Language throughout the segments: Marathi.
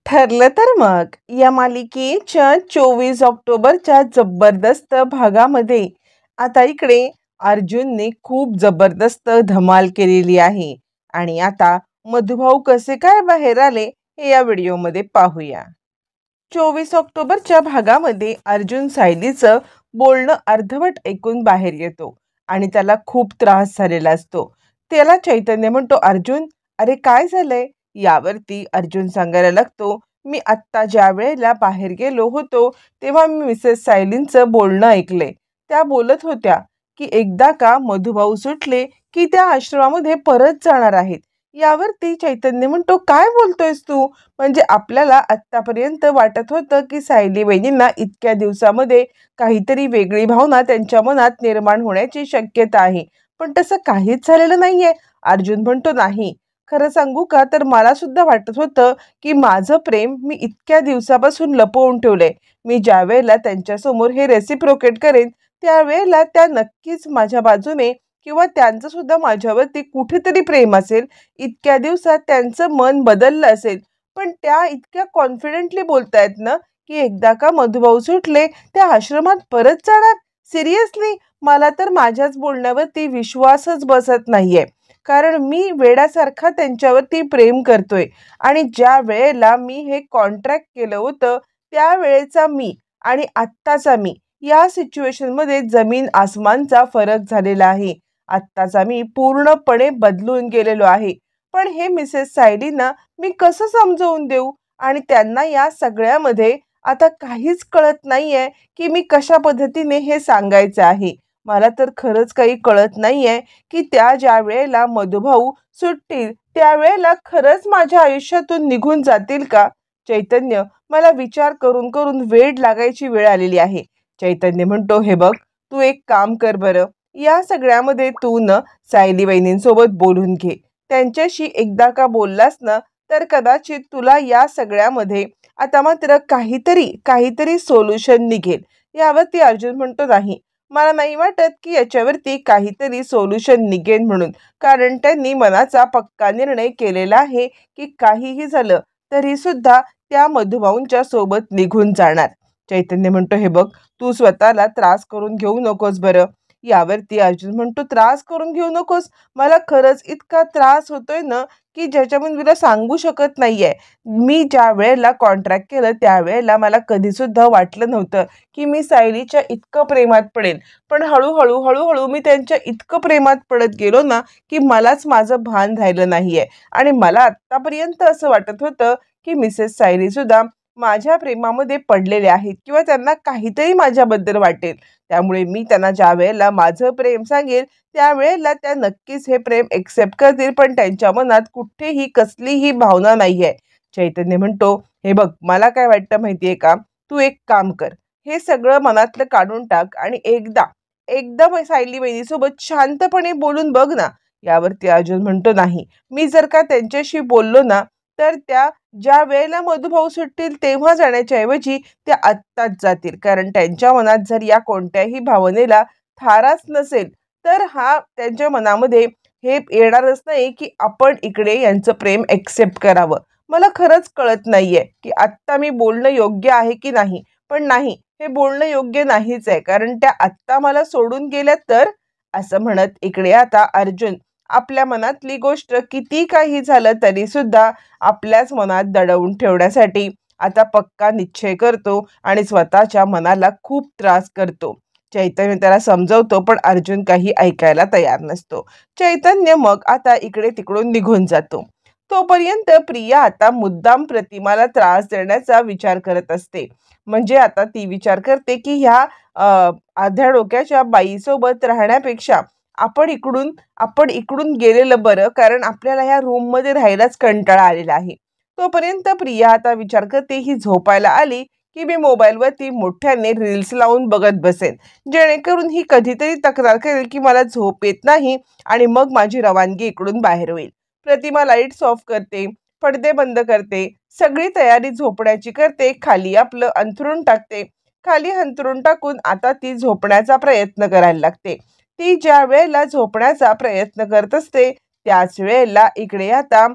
ठरलं तर मग या मालिकेच्या 24 ऑक्टोबरच्या जबरदस्त भागामध्ये आता इकडे अर्जुनने खूप जबरदस्त धमाल केलेली आहे आणि आता मधुभाऊ कसे काय बाहेर आले हे या व्हिडिओमध्ये पाहूया। 24 ऑक्टोबरच्या भागामध्ये अर्जुन सायलीचं बोलणं अर्धवट ऐकून बाहेर येतो आणि त्याला खूप त्रास झालेला असतो। त्याला चैतन्य म्हणतो, अर्जुन अरे काय झालंय? यावरती अर्जुन सांगायला लागतो, मी आत्ता ज्या वेळेला बाहेर गेलो होतो तेव्हा मी मिसेस सायलींचं बोलणं ऐकले। त्या बोलत होत्या की एकदा का मधुभाऊ सुटले की त्या आश्रमामध्ये परत जाणार आहेत। यावरती चैतन्य म्हणतो, काय बोलतोयस तू? म्हणजे आपल्याला आत्तापर्यंत वाटत होतं की सायली वहिनींना इतक्या दिवसामध्ये काहीतरी वेगळी भावना त्यांच्या मनात निर्माण होण्याची शक्यता आहे, पण तसं काहीच झालेलं नाहीये। अर्जुन म्हणतो, नाही खरं सांगू का तर मला सुद्धा वाटत होतं की माझं प्रेम मी इतक्या दिवसापासून लपवून ठेवलंय। मी ज्या वेळेला त्यांच्यासमोर हे रेसिप्रोकेट करेन त्यावेळेला त्या नक्कीच माझ्या बाजूने किंवा त्यांचं सुद्धा माझ्यावरती कुठेतरी प्रेम असेल। इतक्या दिवसात त्यांचं मन बदललं असेल, पण त्या इतक्या कॉन्फिडेंटली बोलतायत ना की एकदा का मधुभाऊ सुटले त्या आश्रमात परत जाणार। सिरियसली मला तर माझ्याच बोलण्यावरती विश्वासच बसत नाहीये, कारण मी वेड्यासारखा त्यांच्यावरती प्रेम करतोय आणि ज्या वेळेला मी हे कॉन्ट्रॅक्ट केलं होतं त्यावेळेचा मी आणि आत्ताचा मी या सिच्युएशनमध्ये जमीन आसमानचा फरक झालेला आहे। आत्ताचा मी पूर्णपणे बदलून गेलेलो आहे, पण हे मिसेस सायलींना मी कसं समजावून देऊ? आणि त्यांना या सगळ्यामध्ये आता काहीच कळत नाहीये की मी कशा पद्धतीने हे सांगायचं आहे। मला तर खरंच काही कळत नाहीये की त्या ज्या वेळेला मधुभाऊ सुटतील त्यावेळेला खरंच माझ्या आयुष्यातून निघून जातील का? चैतन्य, मला विचार करून करून वेड लागायची वेळ आलेली आहे। चैतन्य म्हणतो, हे बघ तू एक काम कर बरं, या सगळ्यामध्ये तू न सायली वहिनींसोबत बोलून घे। त्यांच्याशी एकदा का बोललास ना तर कदाचित तुला या सगळ्यामध्ये आता मात्र काहीतरी सोल्युशन निघेल। यावरती अर्जुन म्हणतो, नाही मला नाही वाटत की याच्यावरती काहीतरी सोल्युशन निघेल म्हणून, कारण त्यांनी मनाचा पक्का निर्णय केलेला आहे की काहीही झालं तरी सुद्धा त्या मधुभाऊंच्या सोबत निघून जाणार। चैतन्य म्हणतो, हे बघ तू स्वतःला त्रास करून घेऊ नकोस बरं। यावरती अर्जुन म्हणतो, त्रास करून घेऊ नकोस? मला खरंच इतका त्रास होतोय ना की ज्याच्यामध्ये तुला सांगू शकत नाहीये। मी ज्या वेळेला कॉन्ट्रॅक्ट केलं त्यावेळेला मला कधी सुद्धा वाटलं नव्हतं की मी सायलीच्या इतकं प्रेमात पडेल, पण हळूहळू मी त्यांच्या इतकं प्रेमात पडत गेलो ना की मलाच माझं भान राहिलं नाहीये। आणि मला आत्तापर्यंत असं वाटत होतं की मिसेस सायली सुद्धा माझ्या प्रेमामध्ये पडलेले आहेत किंवा त्यांना काहीतरी माझ्याबद्दल वाटेल, त्यामुळे मी त्यांना ज्या वेळेला माझं प्रेम सांगेल त्यावेळेला त्या नक्कीच हे प्रेम एक्सेप्ट करतील, पण त्यांच्या मनात कुठेही कसलीही भावना नाहीये। चैतन्य म्हणतो, हे बघ मला काय वाटतं माहितीये का, तू एक काम कर, हे सगळं मनातलं काढून टाक आणि एकदम सायली वहिनीसोबत शांतपणे बोलून बघ ना। यावरती अर्जुन म्हणतो, नाही मी जर का त्यांच्याशी बोललो ना तर त्या ज्या वेळेला मधुभाऊ सुटतील तेव्हा जाण्याच्या ऐवजी त्या आत्ताच जातील, कारण त्यांच्या मनात जर या कोणत्याही भावनेला थाराच नसेल तर हा त्यांच्या मनामध्ये हे येणारच नाही की आपण इकडे यांचं प्रेम एक्सेप्ट करावं। मला खरंच कळत नाहीये की आत्ता मी बोलणं योग्य आहे की नाही, पण नाही हे बोलणं योग्य नाहीच आहे, कारण त्या आत्ता मला सोडून गेल्या तर। असं म्हणत इकडे आता अर्जुन आपल्या मनातली गोष्ट किती काही झालं तरी सुद्धा आपल्याच मनात दडवून ठेवण्यासाठी आता पक्का निश्चय करतो आणि स्वतःच्या मनाला खूप त्रास करतो। चैतन्य त्याला समजवतो, पण अर्जुन काही ऐकायला तयार नसतो। चैतन्य मग आता इकडे तिकडून निघून जातो। तोपर्यंत प्रिया आता मुद्दाम प्रतिमाला त्रास देण्याचा विचार करत असते। म्हणजे आता ती विचार करते की ह्या अर्ध्या डोक्याच्या बाईसोबत राहण्यापेक्षा आपण इकडून गेलेलं बरं, कारण आपल्याला ह्या रूममध्ये राहायलाच कंटाळा आलेला आहे। तोपर्यंत प्रिया आता विचार करते, ही झोपायला आली की मी मोबाईलवरती मोठ्याने रील्स लावून बघत बसेन, जेणेकरून ही कधीतरी तक्रार करेल की मला झोप येत नाही आणि मग माझी रवानगी इकडून बाहेर होईल। प्रतिमा लाईट्स ऑफ करते, पडदे बंद करते, सगळी तयारी झोपण्याची करते, खाली आपलं अंथरूण टाकते। खाली अंथरूण टाकून आता ती झोपण्याचा प्रयत्न करायला लागते। ती ज्या वेळेला झोपण्याचा प्रयत्न करत असते त्याच वेळेला इकडे आता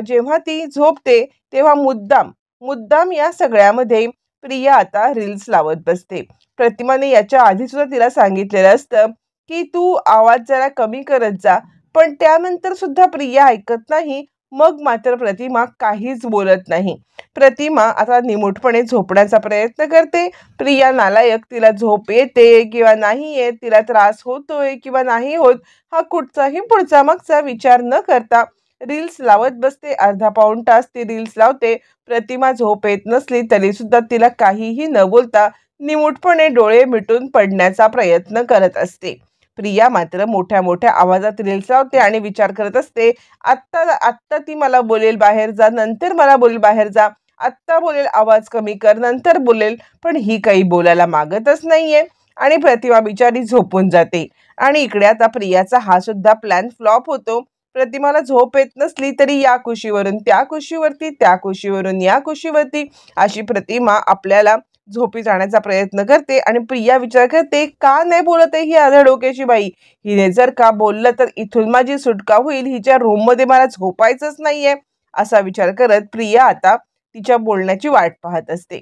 जेव्हा ती झोपते तेव्हा मुद्दाम मुद्दाम या सगळ्यामध्ये प्रिया आता रील्स लावत बसते. प्रतिमाने याच्या आधी सुद्धा तिला सांगितलेलं असतं की तू आवाज जरा कमी करत जा, पण त्यानंतर सुद्धा प्रिया ऐकत नाही. मग मात्र प्रतिमा काहीच बोलत नाही. प्रतिमा आता निमूटपणे झोपण्याचा प्रयत्न करते. प्रिया नालायक, तिला झोप येते किंवा नाही येत, तिला त्रास होतोय किंवा नाही होत, हा कुठचाही पुढचा मागचा विचार न करता रील्स लावत बसते. अर्धा पाऊण तास ती रील्स लावते. प्रतिमा झोप येत नसली तरी सुद्धा तिला काहीही न बोलता निमूटपणे डोळे मिटून पडण्याचा प्रयत्न करत असते. प्रिया मात्र मोठ्या मोठ्या आवाजात रील्स लावते आणि विचार करत असते, आत्ता आत्ता ती मला बोलेल बाहेर जा, नंतर मला बोलेल बाहेर जा, आत्ता बोलेल आवाज कमी कर, नंतर बोलेल. पण ही काही बोलायला मागतच नाहीये आणि प्रतिमा बिचारी झोपून जाते. आणि इकडे आता प्रियाचा हा सुद्धा प्लॅन फ्लॉप होतो. प्रतिमाला झोप येत नसली तरी या कुशीवरून त्या कुशीवरती, त्या कुशीवरून या कुशीवरती अशी प्रतिमा आपल्याला झोपी जाण्याचा प्रयत्न करते. आणि प्रिया विचार करते, का नाही बोलत आहे ही आधा डोक्याची बाई, हिने जर का बोललं तर इथून माझी सुटका होईल, हिच्या रूममध्ये मला झोपायचंच नाहीये. असा विचार करत प्रिया आता तिच्या बोलण्याची वाट पाहत असते.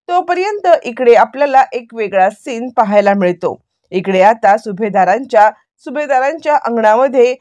तोपर्यंत इकडे आपल्याला एक वेगळा सीन पाहायला मिळतो. इकडे आता सुभेदारांच्या अंगणामध्ये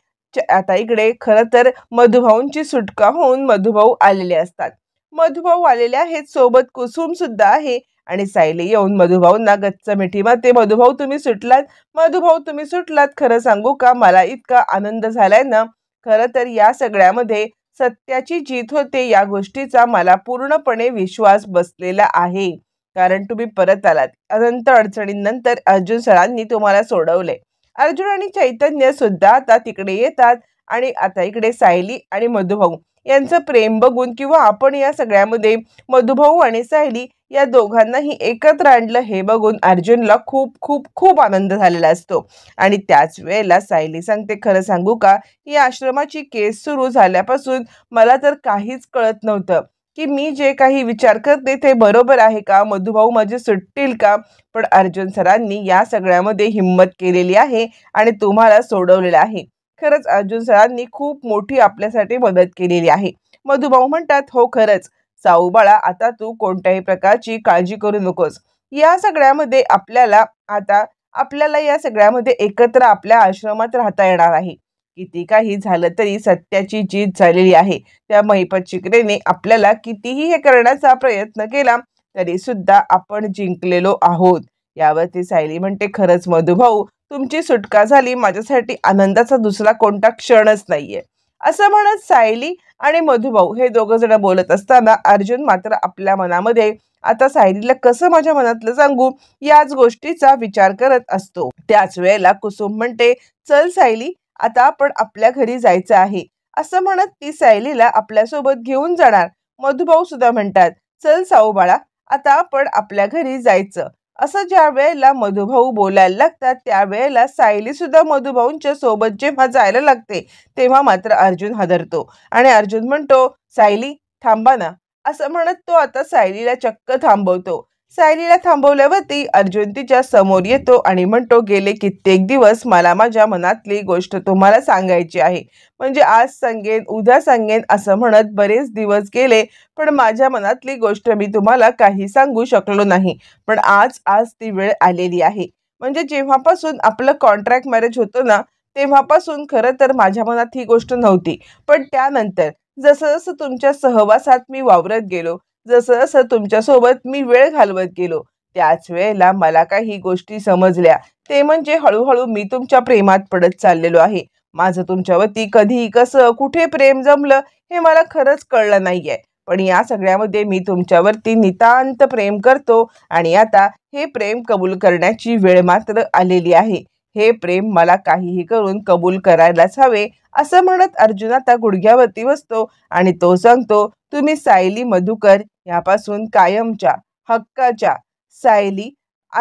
आता इकडे खरं तर मधुभाऊंची सुटका होऊन मधुभाऊ आलेले असतात. मधुभाऊ आलेले आहेत, सोबत कुसुम सुद्धा आहे. आणि सायली येऊन मधुभाऊंना गच्च मिठी मारते. मधुभाऊ तुम्ही सुटलात, मधुभाऊ तुम्ही सुटलात. खरं सांगू का, मला इतका आनंद झालाय ना. खरं तर या सगळ्यामध्ये सत्याची जीत होते या गोष्टीचा मला पूर्णपणे विश्वास बसलेला आहे. कारण तुम्ही परत आलात. अनंत अडचणींनंतर अर्जुन सरांनी तुम्हाला सोडवले. अर्जुन आणि चैतन्य सुद्धा आता तिकडे येतात. आणि आता इकडे सायली आणि मधुभाऊ यांचं प्रेम बघून किंवा आपण या सगळ्यामध्ये मधुभाऊ आणि सायली या दोघांनाही एकत्र आणलं हे बघून अर्जुनला खूप खूप खूप आनंद झालेला असतो. आणि त्याच वेळेला सायली सांगते, खरं सांगू का, ही आश्रमाची केस सुरू झाल्यापासून मला तर काहीच कळत नव्हतं की मी जे काही विचार करते ते बरोबर आहे का, मधुभाऊ माझे सुटतील का. पण अर्जुन सरांनी या सगळ्यामध्ये हिंमत केलेली आहे आणि तुम्हाला सोडवलेलं आहे. खरंच अर्जुन सरांनी खूप मोठी आपल्यासाठी मदत केलेली आहे. मधुभाऊ म्हणतात, हो खरंच साऊ बाळा, आता तू कोणत्याही प्रकारची काळजी करू नकोस. या सगळ्यामध्ये आपल्याला या सगळ्यामध्ये एकत्र आपल्या आश्रमात राहता येणार आहे. किती काही झालं तरी सत्याची जीत झालेली आहे. त्या महिपत शिकरेने आपल्याला कितीही हे करण्याचा प्रयत्न केला तरी सुद्धा आपण जिंकलेलो आहोत. यावरती सायली म्हणते, खरंच मधुभाऊ तुमची सुटका झाली, माझ्यासाठी आनंदाचा दुसरा कोणता क्षणच नाहीये. असं म्हणत सायली आणि मधुभाऊ हे दोघं जण बोलत असताना अर्जुन मात्र आपल्या मनामध्ये आता सायलीला कसं माझ्या मनातलं सांगू याच गोष्टीचा विचार करत असतो. त्याच वेळेला कुसुम म्हणते, चल सायली, आता आपण आपल्या घरी जायचं आहे. असं म्हणत ती सायलीला आपल्यासोबत घेऊन जाणार. मधुभाऊ सुद्धा म्हणतात, चल साऊ बाळा, आता आपण आपल्या घरी जायचं. असं ज्या वेळेला मधुभाऊ बोलायला लागतात त्यावेळेला सायली सुद्धा मधुभाऊंच्या सोबत जेव्हा जायला लागते तेव्हा मात्र अर्जुन हादरतो. आणि अर्जुन म्हणतो, सायली थांबा ना. असं म्हणत तो आता सायलीला चक्क थांबवतो. सायलीला थांबवल्यावरती अर्जुन तिच्या समोर येतो आणि म्हणतो, गेले कित्येक दिवस मला माझ्या मनातली गोष्ट तुम्हाला सांगायची आहे. म्हणजे आज सांगेन, उद्या सांगेन असं म्हणत बरेच दिवस गेले, पण माझ्या मनातली गोष्ट मी तुम्हाला काही सांगू शकलो नाही. पण आज ती वेळ आलेली आहे. म्हणजे जेव्हापासून आपलं कॉन्ट्रॅक्ट मॅरेज होतं ना, तेव्हापासून खरं तर माझ्या मनात ही गोष्ट नव्हती. पण त्यानंतर जसं जसं तुमच्या सहवासात मी वावरत गेलो, जसं जसं तुमच्यासोबत मी वेळ घालवत गेलो, त्याच वेळेला मला काही गोष्टी समजल्या. ते म्हणजे हळूहळू मी तुमच्या प्रेमात पडत चाललेलो आहे. माझं तुमच्यावरती कधी, कसं, कुठे प्रेम जमलं हे मला खरंच कळलं नाहीये. पण या सगळ्यामध्ये मी तुमच्यावरती नितांत प्रेम करतो आणि आता हे प्रेम कबूल करण्याची वेळ मात्र आलेली आहे. हे प्रेम मला काहीही करून कबूल करायलाच हवे. असं म्हणत अर्जुन आता गुडघ्यावरती बसतो आणि तो सांगतो, तुम्ही सायली मधुकर यापासून कायमच्या हक्काच्या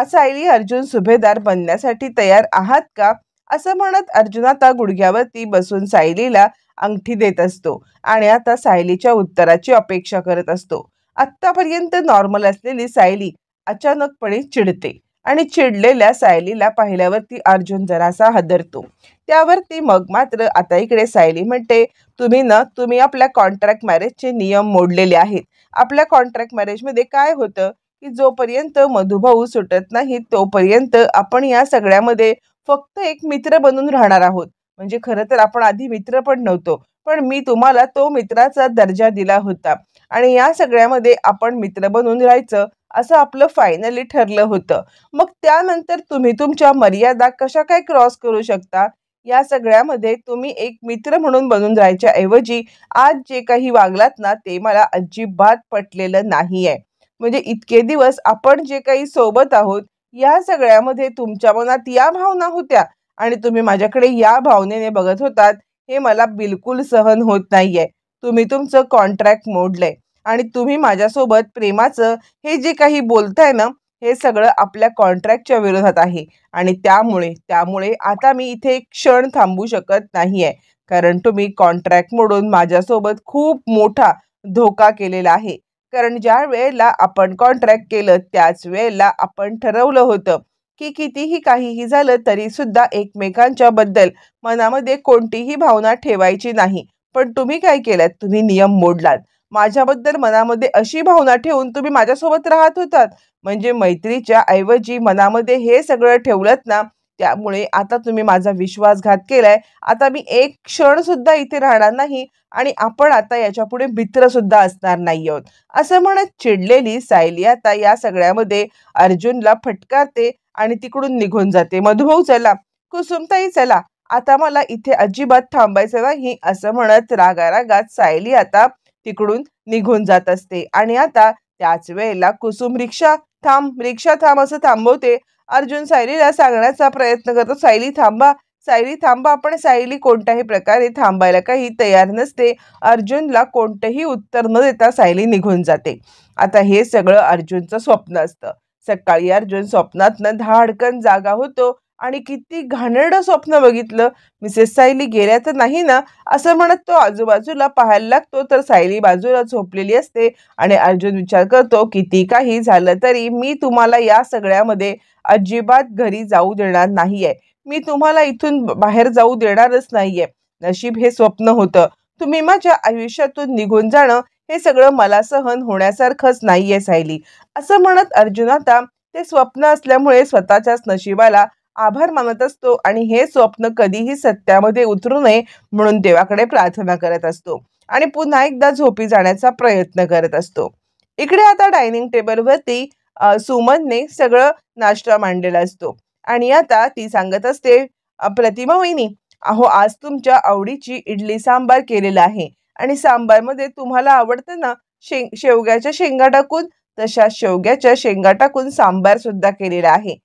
सायली अर्जुन सुभेदार बनण्यासाठी तयार आहात का. असं म्हणत अर्जुन आता गुडघ्यावरती बसून सायलीला अंगठी देत असतो आणि आता सायलीच्या उत्तराची अपेक्षा करत असतो. आत्तापर्यंत नॉर्मल असलेली सायली अचानकपणे चिडते आणि चिडलेल्या सायलीला पाहिल्यावरती अर्जुन जरासा हादरतो. त्यावरती मग मात्र आता इकडे सायली म्हणते, तुम्ही आपल्या कॉन्ट्रॅक्ट मॅरेजचे नियम मोडलेले आहेत. आपल्या कॉन्ट्रॅक्ट मॅरेजमध्ये काय होतं की जोपर्यंत मधुभाऊ सुटत नाही तोपर्यंत आपण या सगळ्यामध्ये फक्त एक मित्र बनून राहणार आहोत. म्हणजे खरं तर आपण आधी मित्र पण नव्हतो, पण मी तुम्हाला तो मित्राचा दर्जा दिला होता आणि या सगळ्यामध्ये आपण मित्र बनून राहायचं असं आपलं फायनली ठरलं होतं. मग त्यानंतर तुम्ही तुमच्या मर्यादा कशा काय क्रॉस करू शकता? या सगळ्यामध्ये तुम्ही एक मित्र म्हणून बनून राहायच्या ऐवजी आज जे काही वागलात ना ते मला अजिबात पटलेलं नाहीये. म्हणजे इतके दिवस आपण जे काही सोबत आहोत या सगळ्यामध्ये तुमच्या मनात या भावना होत्या आणि तुम्ही माझ्याकडे या भावनेने बघत होतात, हे मला बिलकुल सहन होत नाहीये. तुम्ही तुमचं कॉन्ट्रॅक्ट मोडलंय आणि तुम्ही माझ्यासोबत प्रेमाचं हे जे काही बोलताय ना, हे सगळं आपल्या कॉन्ट्रॅक्टच्या विरोधात आहे आणि त्यामुळे आता मी इथे एक क्षण थांबू शकत नाहीये. कारण तुम्ही कॉन्ट्रॅक्ट मोडून माझ्यासोबत खूप मोठा धोका केलेला आहे. कारण ज्या वेळेला आपण कॉन्ट्रॅक्ट केलं त्याच वेळेला आपण ठरवलं होतं की कितीही काहीही झालं तरी सुद्धा एकमेकांच्या बद्दल मनामध्ये कोणतीही भावना ठेवायची नाही. पण तुम्ही काय केलं? तुम्ही नियम मोडलात. माझ्याबद्दल मनामध्ये अशी भावना ठेवून तुम्ही माझ्यासोबत राहत होतात. म्हणजे मैत्रीच्या ऐवजी मनामध्ये हे सगळं ठेवलत ना, त्यामुळे आता तुम्ही माझा विश्वासघात केलाय. आता मी एक क्षण सुद्धा इथे राहणार नाही आणि आपण आता याच्यापुढे मित्र सुद्धा असणार नाही आहोत. असं म्हणत चिडलेली सायली आता या सगळ्यामध्ये अर्जुनला फटकारते आणि तिकडून निघून जाते. मधुभाऊ चला, कुसुमताई चला, आता मला इथे अजिबात थांबायचं नाही असं म्हणत रागारागात सायली आता तिकडून निघून जात असते. आणि आता त्याच वेळेला कुसुम रिक्षा थांब असं थांबवते. अर्जुन सायलीला सांगण्याचा प्रयत्न करतो, सायली थांबा, सायली थांबा, पण सायली कोणत्याही प्रकारे थांबायला काही तयार नसते. अर्जुनला कोणतेही उत्तर न देता सायली निघून जाते. आता हे सगळं अर्जुनचं स्वप्न असतं. सकाळी अर्जुन स्वप्नातनं धाडकन जागा होतो आणि किती घाणेरडं स्वप्न बघितलं. मिसेस सायली गेल्या तर नाही ना असं म्हणत तो आजूबाजूला पाहायला लागतो तर सायली बाजूला झोपलेली असते आणि अर्जुन विचार करतो किती काही झालं तरी मी तुम्हाला या सगळ्यामध्ये अजिबात घरी जाऊ देणार नाहीये. मी तुम्हाला इथून बाहेर जाऊ देणारच नाहीये. नशीब हे स्वप्न होतं. तुम्ही माझ्या आयुष्यातून निघून जाणं हे सगळं मला सहन होण्यासारखंच नाहीये सायली असं म्हणत अर्जुन आता ते स्वप्न असल्यामुळे स्वतःच्याच नशिबाला आभार मानत असतो आणि हे स्वप्न कधीही सत्यामध्ये उतरू नये म्हणून देवाकडे प्रार्थना करत असतो आणि पुन्हा एकदा झोपी जाण्याचा प्रयत्न करत असतो. इकडे आता डायनिंग टेबलवरती सुमनने सगळं नाश्ता मांडलेला असतो आणि आता ती सांगत असते, प्रतिमा वहिनी, अहो आज तुमच्या आवडीची इडली सांबार केलेला आहे आणि सांबारमध्ये तुम्हाला आवडतं ना शेवग्याच्या शेंगा टाकून, तशा शेवग्याच्या शेंगा टाकून सांबार सुद्धा केलेला आहे.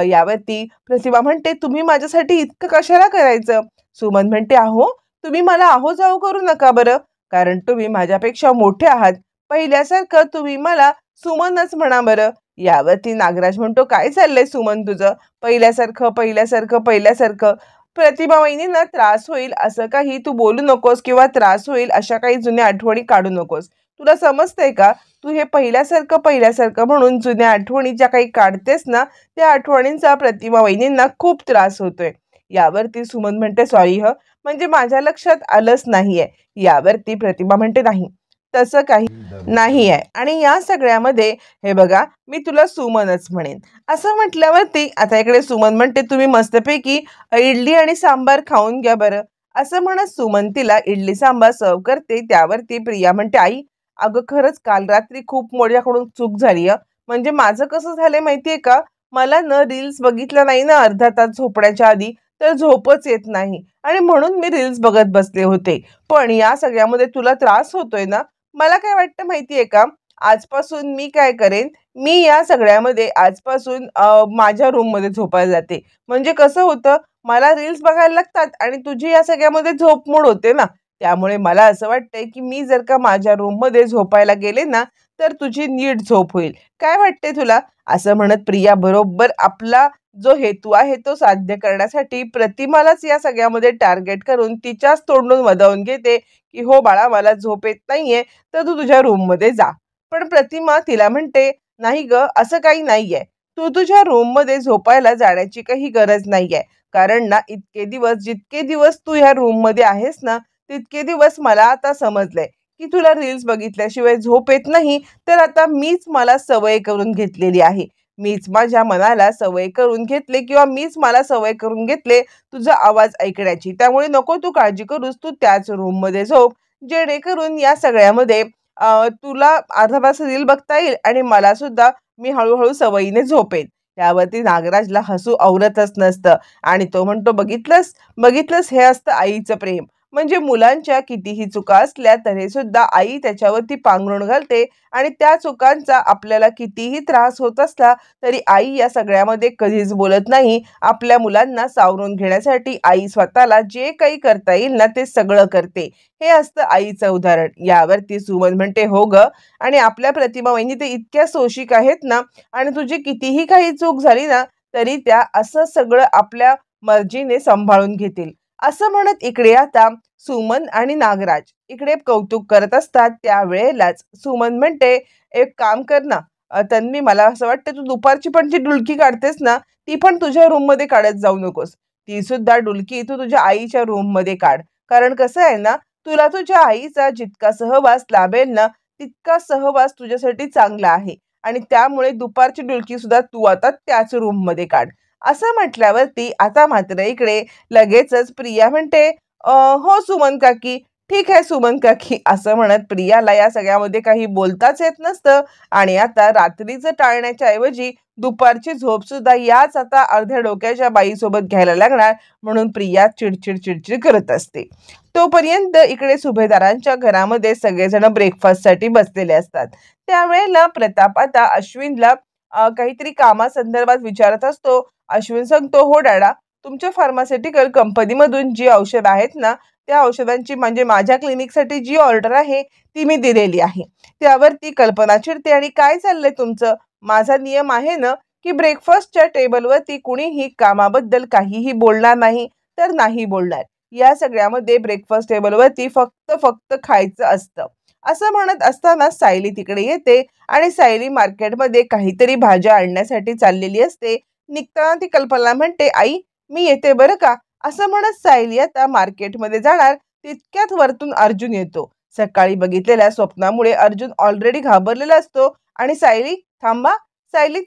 यावरती प्रतिभा म्हणते, तुम्ही माझ्यासाठी इतकं कशाला करायचं? सुमन म्हणते, अहो तुम्ही मला आहो जाऊ करू नका बरं, कारण तुम्ही माझ्यापेक्षा मोठे आहात. पहिल्यासारखं तुम्ही मला सुमनच म्हणा बरं. यावरती नागराज म्हणतो, काय चाललंय सुमन तुझं? पहिल्यासारखं. प्रतिभा वहिनींना त्रास होईल असं काही तू बोलू नकोस किंवा त्रास होईल अशा काही जुन्या आठवणी काढू नकोस. तुला समजतंय का? तू हे पहिल्यासारखं म्हणून जुन्या आठवणी ज्या काही काढतेस ना त्या आठवणींचा प्रतिभा वहिनींना खूप त्रास होतोय. यावरती सुमन म्हणते, सॉरी म्हणजे माझ्या लक्षात आलंच नाहीये. यावरती प्रतिभा म्हणते, नाही तसं काही नाही आहे आणि या सगळ्यामध्ये हे बघा मी तुला सुमनच म्हणेन. असं म्हटल्यावरती आता इकडे सुमन म्हणते, तुम्ही मस्तपैकी इडली आणि सांबार खाऊन घ्या बरं. असं म्हणत सुमन तिला इडली सांबार सर्व करते. त्यावरती प्रिया म्हणते, आई अगं खरंच काल रात्री खूप माझ्याकडून चूक झाली. म्हणजे माझं कसं झालंय माहितीये का, मला न रील्स बघितलं नाही ना अर्धा तास झोपण्याच्या आधी तर झोपच येत नाही आणि म्हणून मी रील्स बघत बसले होते. पण या सगळ्यामध्ये तुला त्रास होतोय ना, मला काय वाटतं माहितीये का, आजपासून मी काय करेन, मी या सगळ्यामध्ये आजपासून माझ्या रूममध्ये झोपायला जाते. म्हणजे कसं होतं, मला रील्स बघायला लागतात आणि तुझी या सगळ्यामध्ये झोपमोड होते ना, त्यामुळे मला असं वाटतंय की मी जर का माझ्या रूममध्ये झोपायला गेले ना तर तुझी नीट झोप होईल. काय वाटते तुला? असं म्हणत प्रिया बरोबर आपला जो हेतू आहे तो साध्य करण्यासाठी प्रतिमालाच या सगळ्यामध्ये टार्गेट करून तिच्याच तोंडून वदवून घेते की हो बाळा मला झोप येत नाहीये तर तू तुझ्या रूममध्ये जा. पण प्रतिमा तिला म्हणते, नाही ग असं काही नाहीये. तू तुझ्या रूममध्ये झोपायला जाण्याची काही गरज नाहीये. कारण ना जितके दिवस तू ह्या रूममध्ये आहेस ना तितके दिवस मला आता समजलंय की तुला रील्स बघितल्याशिवाय झोप येत नाही, तर आता मीच मला सवय करून घेतलेली आहे. मीच माझ्या मनाला सवय करून घेतले किंवा मीच मला सवय करून घेतले तुझा आवाज ऐकण्याची. त्यामुळे नको तू काळजी करूस, तू त्याच रूममध्ये झोप, जेणेकरून या सगळ्यामध्ये तुला अर्धा तास रील बघता येईल आणि मला सुद्धा मी हळू सवयीने झोपेन. त्यावरती नागराजला हसू आवरतच नसतं आणि तो म्हणतो, बघितलंस बघितलंस, हे असतं आईचं प्रेम. म्हणजे मुलांच्या कितीही चुका असल्या तरी सुद्धा आई त्याच्यावरती पांघरूण घालते आणि त्या चुकांचा आपल्याला कितीही त्रास होत असला तरी आई या सगळ्यामध्ये कधीच बोलत नाही. आपल्या मुलांना सावरून घेण्यासाठी आई स्वतःला जे काही करता येईल ना ते सगळं करते. हे असतं आईचं उदाहरण. यावरती सुमन म्हणते, हो ग, आणि आपल्या प्रतिमा वहिनी ते इतक्या सोशिक आहेत ना, आणि तुझी कितीही काही चूक झाली ना तरी त्या असं सगळं आपल्या मर्जीने सांभाळून घेतील. असं म्हणत इकडे आता सुमन आणि नागराज इकडे कौतुक करत असतात. त्यावेळेलाच सुमन म्हणते, एक काम कर ना तन्वी, मला असं वाटतं तू दुपारची पण जी डुलकी काढतेस ना ती पण तुझ्या रूम मध्ये काढत जाऊ नकोस. ती सुद्धा डुलकी तू तुझ्या आईच्या रूम मध्ये काढ. कारण कसं आहे ना, तुला तुझ्या आईचा जितका सहवास लाभेल ना तितका सहवास तुझ्यासाठी चांगला आहे आणि त्यामुळे दुपारची डुलकी सुद्धा तू आता त्याच रूम मध्ये काढ. असं म्हटल्यावरती आता मात्र इकडे लगेचच प्रिया म्हणते, हो सुमन काकी, ठीक आहे सुमन काकी, असं म्हणत प्रियाला या सगळ्यामध्ये काही बोलताच येत नसतं आणि आता रात्रीचं टाळण्याच्या ऐवजी दुपारची झोप सुद्धा याच आता अर्ध्या डोक्याच्या बाईसोबत घ्यायला लागणार, म्हणून प्रिया चिडचिड करत असते. तोपर्यंत इकडे सुभेदारांच्या घरामध्ये सगळेजण ब्रेकफास्टसाठी बसलेले असतात. त्यावेळेला प्रताप आता अश्विनला काहीतरी कामासंदर्भात विचारत असतो. अश्विन सांगतो, हो डॅडा, तुमच्या फार्मास्युटिकल कंपनीमधून जी औषध आहेत ना त्या औषधांची, म्हणजे माझ्या क्लिनिकसाठी जी ऑर्डर आहे ती मी दिलेली आहे. त्यावरती कल्पना चिडते, आणि काय चाललंय तुमचं? माझा नियम आहे ना की ब्रेकफास्टच्या टेबलवरती कुणीही कामाबद्दल काहीही बोलणार नाही तर नाही बोलणार. या सगळ्यामध्ये ब्रेकफास्ट टेबलवरती फक्त खायचं असतं. असं म्हणत असताना सायली तिकडे येते आणि सायली मार्केटमध्ये काहीतरी भाज्या आणण्यासाठी चाललेली असते. निघताना ती कल्पना म्हणते, आई मी येते बरं का. असं म्हणत सायली आता मार्केटमध्ये जाणार तितक्यात वरतून अर्जुन येतो. सकाळी बघितलेल्या स्वप्नामुळे अर्जुन ऑलरेडी घाबरलेला असतो आणि सायली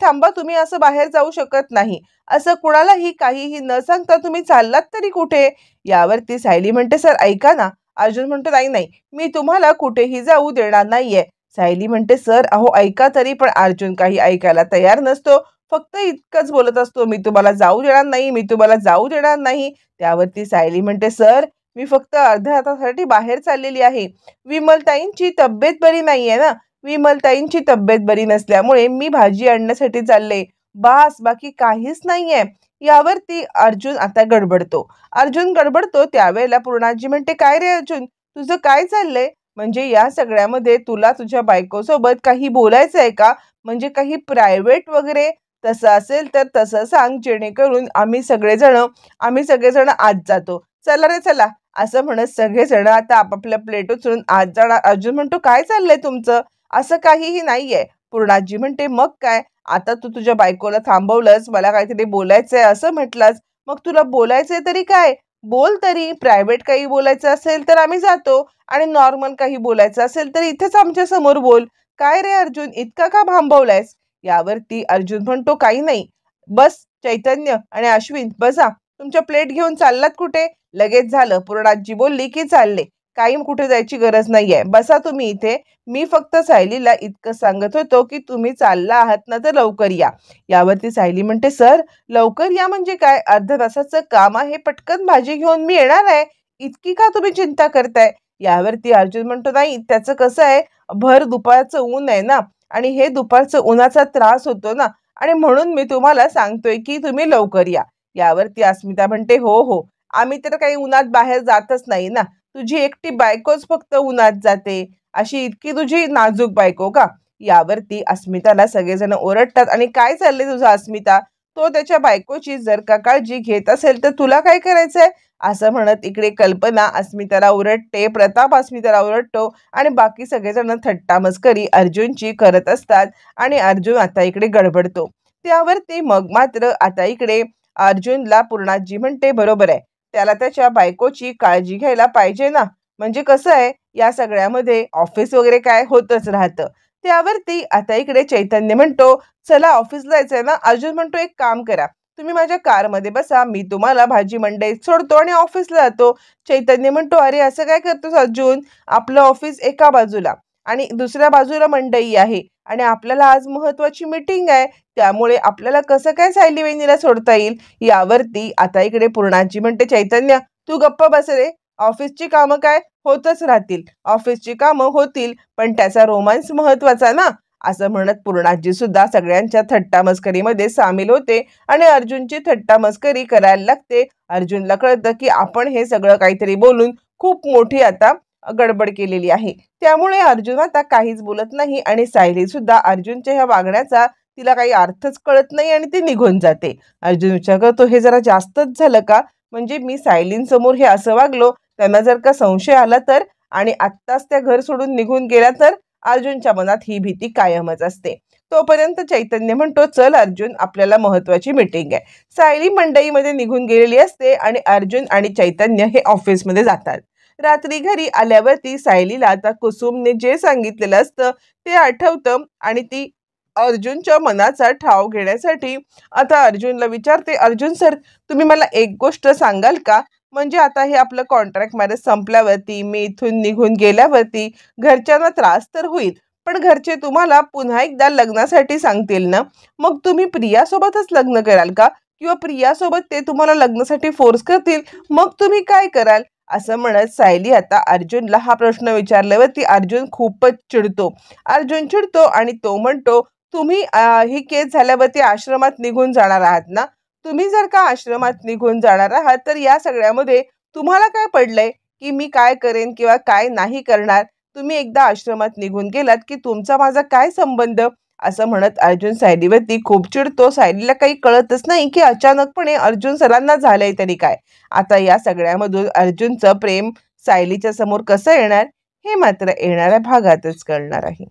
थांबा, तुम्ही असं बाहेर जाऊ शकत नाही. असं कुणालाही काहीही न सांगता तुम्ही चाललात तरी कुठे? यावरती सायली म्हणते, सर ऐका ना. अर्जुन म्हणतो, नाही नाही, मी तुम्हाला कुठेही जाऊ देणार नाहीये. सायली म्हणते, सर अहो ऐका तरी. पण अर्जुन काही ऐकायला तयार नसतो. फक्त इतकंच बोलत असतो, मी तुम्हाला जाऊ देणार नाही, मी तुम्हाला जाऊ देणार नाही. त्यावरती सायली म्हणते, सर मी फक्त अर्ध्या तासासाठी बाहेर चाललेली आहे. विमलताईंची तब्येत बरी नाहीये ना. विमलताईंची तब्येत बरी नसल्यामुळे मी भाजी आणण्यासाठी चालले, बास, बाकी काहीच नाहीये. यावरती अर्जुन गडबडतो. त्यावेळेला पूर्णाजी म्हणते, काय रे अर्जुन, तुझं काय चाललंय? म्हणजे या सगळ्यामध्ये तुला तुझ्या बायकोसोबत काही बोलायचं आहे का? म्हणजे काही प्रायव्हेट वगैरे? तसं असेल तर तसं सांग, जेणेकरून आम्ही सगळेजण आत जातो. चला रे चला. असं म्हणत सगळेजण आता आपापल्या प्लेट उचलून आत जाणार. अर्जुन म्हणतो, काय चाललंय तुमचं? असं काहीही नाहीये. पूर्णाजी म्हणते, मग काय, आता तू तुझ्या बायकोला थांबवलंस, मला काहीतरी बोलायचंय असं म्हटलंस, मग तुला बोलायचंय तरी काय? बोल तरी. प्रायव्हेट काही बोलायचं असेल तर आम्ही जातो आणि नॉर्मल काही बोलायचं असेल तर इथेच आमच्या समोर बोल. काय रे अर्जुन, इतका का भांबवलायस? यावरती अर्जुन म्हणतो, काही नाही, बस चैतन्य आणि अश्विन बसा. तुमच्या प्लेट घेऊन चाललात कुठे? लगेच झालं. पूर्णाजी बोलली की चालले. काही कुठे जायची गरज नाहीये, बसा तुम्ही इथे. मी फक्त सायलीला इतकं सांगत होतो की तुम्ही चालला आहात ना तर लवकर या. यावरती सायली म्हणते, सर लवकर या म्हणजे काय? अर्ध्या तासाचं काम आहे, पटकन भाजी घेऊन मी येणार आहे. इतकी का तुम्ही चिंता करताय? यावरती अर्जुन म्हणतो, नाही, त्याचं कसं आहे, भर दुपारचं ऊन आहे ना, आणि हे दुपारचं उन्हाचा त्रास होतो ना, आणि म्हणून मी तुम्हाला सांगतोय की तुम्ही लवकर या. यावरती अस्मिता म्हणते, हो हो, आम्ही तर काही उन्हात बाहेर जातच नाही ना. तुझी एकटी बायकोच फक्त उन्हात जाते. अशी इतकी तुझी नाजूक बायको का? यावरती अस्मिताला सगळेजण ओरडतात, आणि काय चाललंय तुझं अस्मिता? तो त्याच्या बायकोची जर का काळजी घेत असेल तर तुला काय करायचंय? असं म्हणत इकडे कल्पना अस्मिताला ओरडते, प्रताप अस्मिताला ओरडतो आणि बाकी सगळेजण थट्टा मस्करी अर्जुनची करत असतात आणि अर्जुन आता इकडे गडबडतो. त्यावरती मग मात्र आता इकडे अर्जुनला पूर्णाजी म्हणते, बरोबर आहे, त्याला त्याच्या बायकोची काळजी घ्यायला पाहिजे ना. म्हणजे कसं आहे, या सगळ्यामध्ये ऑफिस वगैरे काय होतच राहतं. त्यावरती आता इकडे चैतन्य म्हणतो, "चला ऑफिसला जायचंय ना?" अर्जुन म्हणतो, "एक काम करा, तुम्ही माझ्या कारमध्ये बसा, मी तुम्हाला भाजी मंडईत सोडतो आणि ऑफिसला जातो." चैतन्य म्हणतो, "अरे असं काय करतोस अर्जुन? आपलं ऑफिस एका बाजूला आणि दुसऱ्या बाजूला मंडई आहे आणि आपल्याला आज महत्त्वाची मीटिंग आहे. त्यामुळे आपल्याला कसं काय सायली वहिनीला सोडता येईल?" यावरती आता इकडे पूर्णाजी म्हणते, "चैतन्य, तू गप्प बस रे. ऑफिसची कामं काय होतच राहतील. ऑफिसची कामं होतील, पण त्याचा रोमान्स महत्त्वाचा ना." असं म्हणत पूर्णाजी सुद्धा सगळ्यांच्या थट्टा मस्करीमध्ये सामील होते आणि अर्जुनची थट्टा मस्करी करायला लागते. अर्जुनला कळतं की आपण हे सगळं काहीतरी बोलून खूप मोठी आता गडबड केलेली आहे. त्यामुळे अर्जुन आता काहीच बोलत नाही आणि सायली सुद्धा अर्जुनच्या ह्या वागण्याचा तिला काही अर्थच कळत नाही आणि ती निघून जाते. अर्जुन विचार करतो, हे जरा जास्तच झालं का? म्हणजे मी सायलींसमोर हे असं वागलो, त्यांना जर का संशय आला तर आणि आत्ताच त्या घर सोडून निघून गेल्या तर? अर्जुनच्या मनात ही भीती कायमच असते. तोपर्यंत चैतन्य म्हणतो, "चल अर्जुन, आपल्याला महत्त्वाची मीटिंग आहे." सायली मंडईमध्ये निघून गेलेली असते आणि अर्जुन आणि चैतन्य हे ऑफिसमध्ये जातात. रात्री घरी आल्यावरती सायलीला आता कुसुमने जे सांगितलेलं असतं ते आठवतं आणि ती अर्जुनच्या मनाचा ठाव घेण्यासाठी आता अर्जुनला विचारते, "अर्जुन सर, तुम्ही मला एक गोष्ट सांगाल का? म्हणजे आता हे आपलं कॉन्ट्रॅक्ट मॅरेज संपल्यावरती, मी इथून निघून गेल्यावरती घरच्यांना त्रास तर होईल, पण घरचे तुम्हाला पुन्हा एकदा लग्नासाठी सांगतील ना, मग तुम्ही प्रियासोबतच लग्न कराल का? किंवा प्रियासोबत ते तुम्हाला लग्नासाठी फोर्स करतील, मग तुम्ही काय कराल?" असं म्हणत सायली आता अर्जुनला हा प्रश्न विचारल्यावरती अर्जुन खूपच चिडतो. अर्जुन चिडतो आणि तो म्हणतो, "तुम्ही ही केस झाल्यावरती आश्रमात निघून जाणार आहात ना? तुम्ही जर का आश्रमात निघून जाणार आहात, तर या सगळ्यामध्ये तुम्हाला काय पडलंय, की मी काय करेन किंवा काय नाही करणार? तुम्ही एकदा आश्रमात निघून गेलात, की तुमचा माझा काय संबंध?" असं म्हणत अर्जुन सायलीवरती खूप चिडतो. सायलीला काही कळतच नाही, की अचानकपणे अर्जुन सरांना झालंय तरी काय? आता या सगळ्यामधून अर्जुनचं प्रेम सायलीच्या समोर कसं येणार, हे मात्र येणाऱ्या भागातच कळणार आहे.